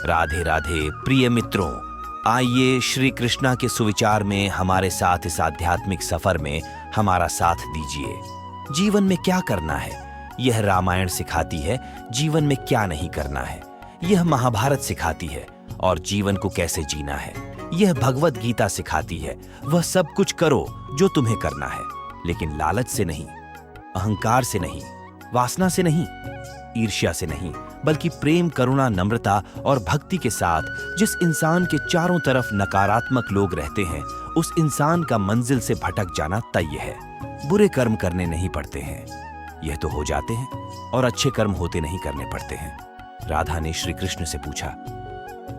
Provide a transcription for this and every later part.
राधे राधे प्रिय मित्रों, आइए श्री कृष्णा के सुविचार में हमारे साथ इस आध्यात्मिक सफर में हमारा साथ दीजिए। जीवन में क्या करना है, यह रामायण सिखाती है। जीवन में क्या नहीं करना है, यह महाभारत सिखाती है। और जीवन को कैसे जीना है, यह भगवत गीता सिखाती है। वह सब कुछ करो जो तुम्हें करना है, लेकिन लालच से नहीं, अहंकार से नहीं, वासना से नहीं, ईर्ष्या से नहीं, बल्कि प्रेम, करुणा, नम्रता और भक्ति के साथ। जिस इंसान के चारों तरफ नकारात्मक लोग रहते हैं, उस इंसान का मंजिल से भटक जाना तय है। बुरे कर्म करने नहीं पड़ते हैं, यह तो हो जाते हैं, और अच्छे कर्म होते नहीं करने पड़ते हैं। राधा ने श्री कृष्ण से पूछा,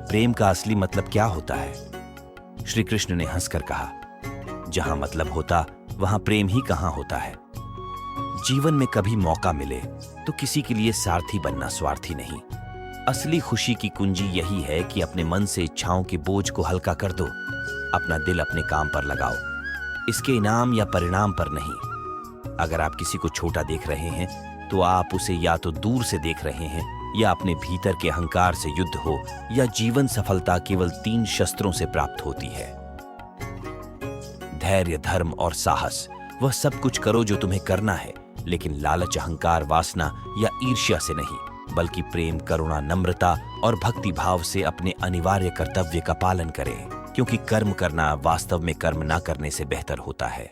प्रेम का असली मतलब क्या होता है? श्री कृष्ण ने हंसकर कहा, जहां मतलब होता वहां प्रेम ही कहां होता है। जीवन में कभी मौका मिले तो किसी के लिए सारथी बनना स्वार्थी नहीं। असली खुशी की कुंजी यही है कि अपने मन से इच्छाओं के बोझ को हल्का कर दो, अपना दिल अपने काम पर लगाओ, इसके इनाम या परिणाम पर नहीं। अगर आप किसी को छोटा देख रहे हैं तो आप उसे या तो दूर से देख रहे हैं, या अपने भीतर के अहंकार से युद्ध हो, या जीवन सफलता केवल 3 शस्त्रों से प्राप्त होती है, धैर्य, धर्म और साहस। वह सब कुछ करो जो तुम्हें करना है, लेकिन लालच, अहंकार, वासना या ईर्ष्या से नहीं, बल्कि प्रेम, करुणा, नम्रता और भक्ति भाव से अपने अनिवार्य कर्तव्य का पालन करें, क्योंकि कर्म करना वास्तव में कर्म ना करने से बेहतर होता है।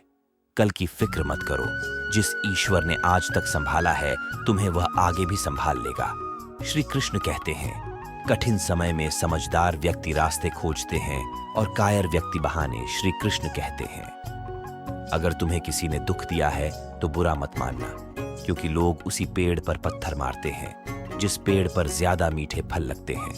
कल की फिक्र मत करो, जिस ईश्वर ने आज तक संभाला है तुम्हें वह आगे भी संभाल लेगा। श्री कृष्ण कहते हैं, कठिन समय में समझदार व्यक्ति रास्ते खोजते हैं और कायर व्यक्ति बहाने। श्री कृष्ण कहते हैं, अगर तुम्हें किसी ने दुख दिया है तो बुरा मत मानना, क्योंकि लोग उसी पेड़ पर पत्थर मारते हैं जिस पेड़ पर ज्यादा मीठे फल लगते हैं।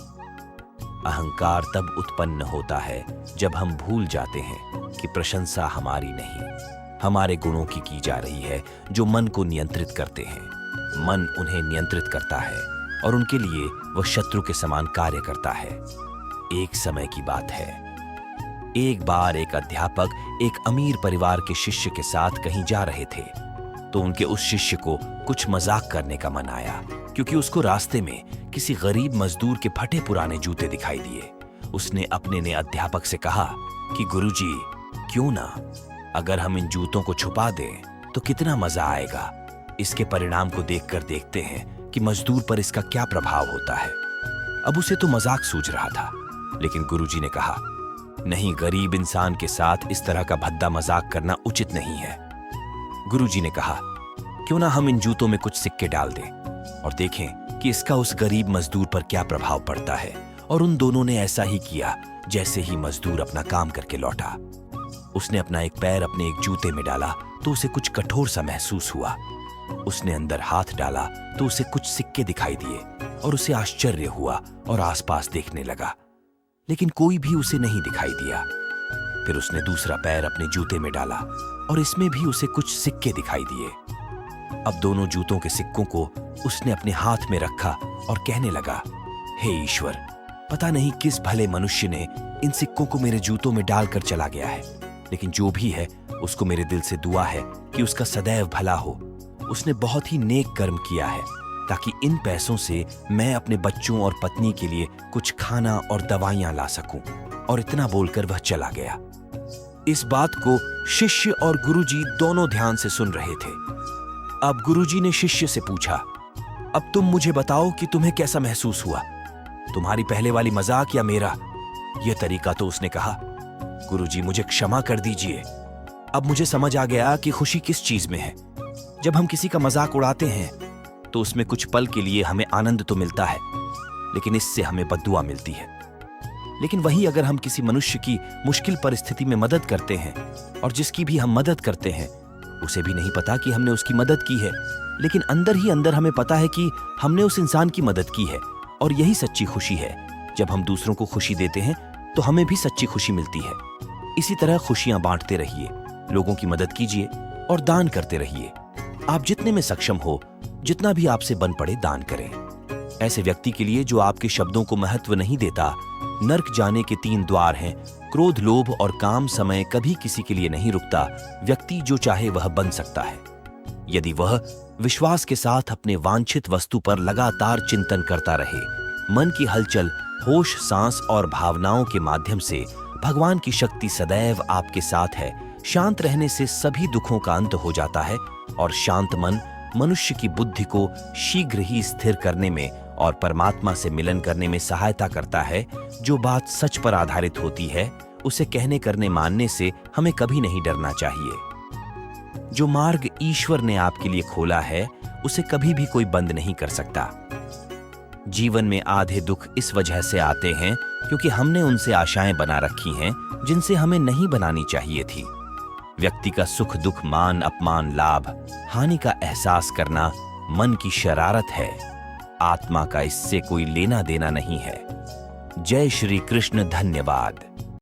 अहंकार तब उत्पन्न होता है जब हम भूल जाते हैं कि प्रशंसा हमारी नहीं, हमारे गुणों की जा रही है, जो मन को नियंत्रित करते हैं। मन उन्हें नियंत्रित करता है और उनके लिए वह शत्रु के समान कार्य करता है। एक समय की बात है, एक बार एक अध्यापक एक अमीर परिवार के शिष्य के साथ कहीं जा रहे थे, तो उनके उस शिष्य को कुछ मजाक करने का मन आया, क्योंकि उसको रास्ते में किसी गरीब मजदूर के फटे पुराने जूते दिखाई दिए। उसने अपने ने अध्यापक से कहा कि गुरुजी, क्यों ना अगर हम इन जूतों को छुपा दें तो कितना मजा आएगा। इसके परिणाम को देखकर देखते हैं कि मजदूर पर इसका क्या प्रभाव होता है। अब उसे तो मजाक सूझ रहा था, लेकिन गुरुजी ने कहा, नहीं, गरीब इंसान के साथ इस तरह का भद्दा मजाक करना उचित नहीं है। गुरुजी ने कहा, क्यों ना हम इन जूतों में कुछ सिक्के डाल दें और देखें कि इसका उस गरीब मजदूर पर क्या प्रभाव पड़ता है। और उन दोनों ने ऐसा ही किया। जैसे ही मजदूर अपना काम करके लौटा, उसने अपना एक पैर अपने एक जूते में डाला तो उसे कुछ कठोर सा महसूस हुआ। उसने अंदर हाथ डाला तो उसे कुछ सिक्के दिखाई दिए और उसे आश्चर्य हुआ और आसपास देखने लगा, लेकिन कोई भी उसे नहीं दिखाई दिया। फिर उसने दूसरा पैर अपने जूते में डाला और इसमें भी उसे कुछ सिक्के दिखाई दिए। अब दोनों जूतों के सिक्कों को उसने अपने हाथ में रखा और कहने लगा, हे ईश्वर, पता नहीं किस भले मनुष्य ने इन सिक्कों को मेरे जूतों में डालकर चला गया है, लेकिन जो भी है उसको मेरे दिल से दुआ है कि उसका सदैव भला हो। उसने बहुत ही नेक कर्म किया है, ताकि इन पैसों से मैं अपने बच्चों और पत्नी के लिए कुछ खाना और दवाइयां ला सकूं। और इतना बोलकर वह चला गया। इस बात को शिष्य और गुरुजी दोनों ध्यान से सुन रहे थे। अब गुरुजी ने शिष्य से पूछा, अब तुम मुझे बताओ कि तुम्हें कैसा महसूस हुआ, तुम्हारी पहले वाली मजाक या मेरा? यह तरीका तो उसने कहा, गुरुजी मुझे क्षमा कर दीजिए, अब मुझे समझ आ गया कि खुशी किस चीज में है। जब हम किसी का मजाक उड़ाते हैं तो उसमें कुछ पल के लिए हमें आनंद तो मिलता है, लेकिन इससे हमें बद्दुआ मिलती है। लेकिन वहीं अगर हम किसी मनुष्य की मुश्किल परिस्थिति में मदद करते हैं, और जिसकी भी हम मदद करते हैं उसे भी नहीं पता कि हमने उसकी मदद की है, लेकिन अंदर ही अंदर हमें पता है कि हमने उस इंसान की मदद की है, और यही सच्ची खुशी है। जब हम दूसरों को खुशी देते हैं तो हमें भी सच्ची खुशी मिलती है। इसी तरह खुशियां बांटते रहिए, लोगों की मदद कीजिए और दान करते रहिए। आप जितने में सक्षम हो, जितना भी आपसे बन पड़े, दान करें। ऐसे व्यक्ति के लिए जो आपके शब्दों को महत्व नहीं देता, नर्क जाने के 3 द्वार हैं, क्रोध, लोभ और काम। समय कभी किसी के लिए नहीं रुकता। व्यक्ति जो चाहे वह बन सकता है, यदि वह विश्वास के साथ अपने वांछित वस्तु पर लगातार चिंतन करता रहे। मन की हलचल होश, सांस और भावनाओं के माध्यम से भगवान की शक्ति सदैव आपके साथ है। शांत रहने से सभी दुखों का अंत हो जाता है और शांत मन मनुष्य की बुद्धि को शीघ्र ही स्थिर करने में और परमात्मा से मिलन करने में सहायता करता है। जो बात सच पर आधारित होती है उसे कहने करने मानने से हमें कभी नहीं डरना चाहिए। जो मार्ग ईश्वर ने आपके लिए खोला है उसे कभी भी कोई बंद नहीं कर सकता। जीवन में आधे दुख इस वजह से आते हैं क्योंकि हमने उनसे आशाएं बना रखी हैं जिनसे हमें नहीं बनानी चाहिए थी। व्यक्ति का सुख दुख, मान अपमान, लाभ हानि का एहसास करना मन की शरारत है। आत्मा का इससे कोई लेना देना नहीं है। जय श्री कृष्ण। धन्यवाद।